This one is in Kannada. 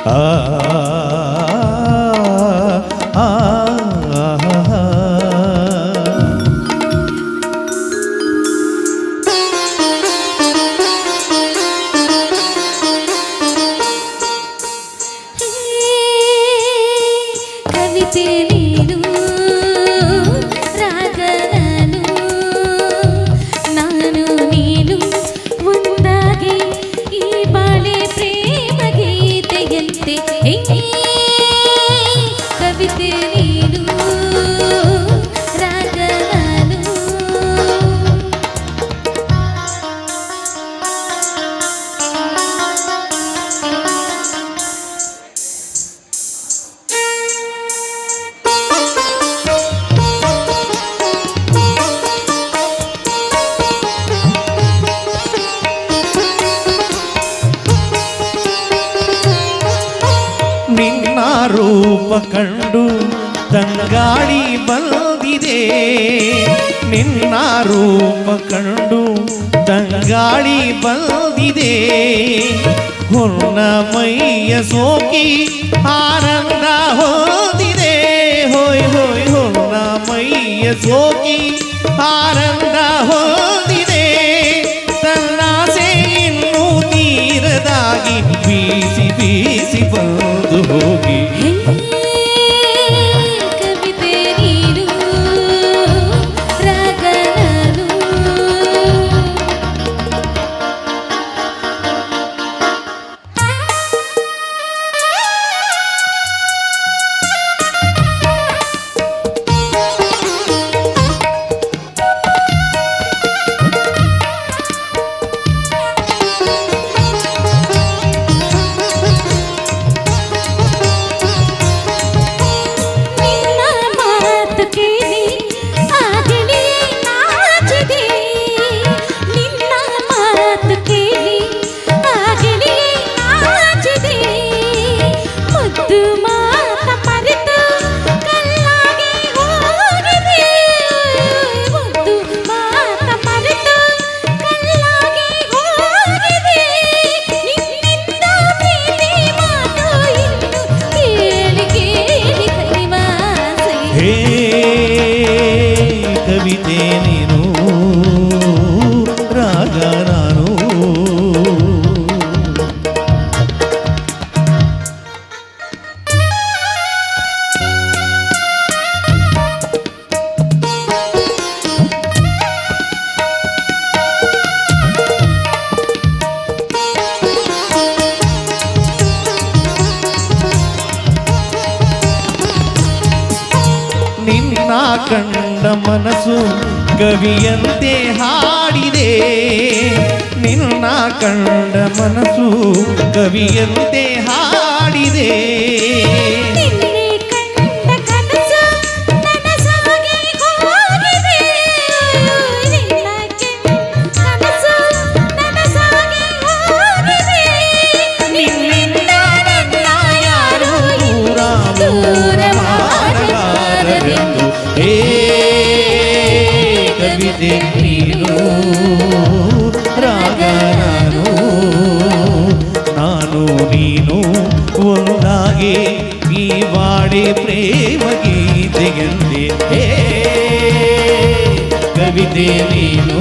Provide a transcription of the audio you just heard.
ಆ ಆ ಕವಿತೆ ನೀನು ರಾಗ ನಾನು ನೀನು ಒಂದಾಗಿ ಈ ಬಾಳೆ ಪ್ರೇಮ ಗೀತೆಯಂತೆ ಕವಿತೆ ನೀನು ರಾಗ ನಿನ್ನ ರೂಪ ಕಂಡು ತಂಗಾಳಿ ಬಂದಿದೆ ನಿನ್ನ ರೂಪ ಕಂಡು ತಂಗಾಳಿ ಬಂದಿದೆ ಹೊನ್ನ ಮೈಯ ಸೋಕಿ ಆನಂದ ಹೊಂದಿದೆ ಹೋಯ್ ಹೋಯ್ ಹೊನ್ನ ಮೈಯ ಸೋಕಿ ಆನಂದ ಹೊಂದಿದೆ ತನ್ನಾಸೆ ಇನ್ನೂ ತೀರದಾಗಿ ಬೀಸಿ ಬೀಸಿ ಬಂದು ಹೋಗಿ ಕವಿತೆ ನೀನು ರಾಗ ಕವಿತೆ ನೀನು ರಾಗ ನಾನು ನಿನ್ನ ಕಂಡ ಮನಸ್ಸು ಕವಿಯಂತೆ ಹಾಡಿದೆ ನಿನ್ನ ಕಂಡ ಮನಸ್ಸು ಕವಿಯಂತೆ ಹಾಡಿದೆ ಕವಿತೆ ನೀನು ರಾಗ ನಾನು ನೀನು ಒಂದಾಗಿ ಈ ಬಾಡೆ ಪ್ರೇಮ ಗೀತೆಯಂತೆ ಕವಿತೆ ನೀನು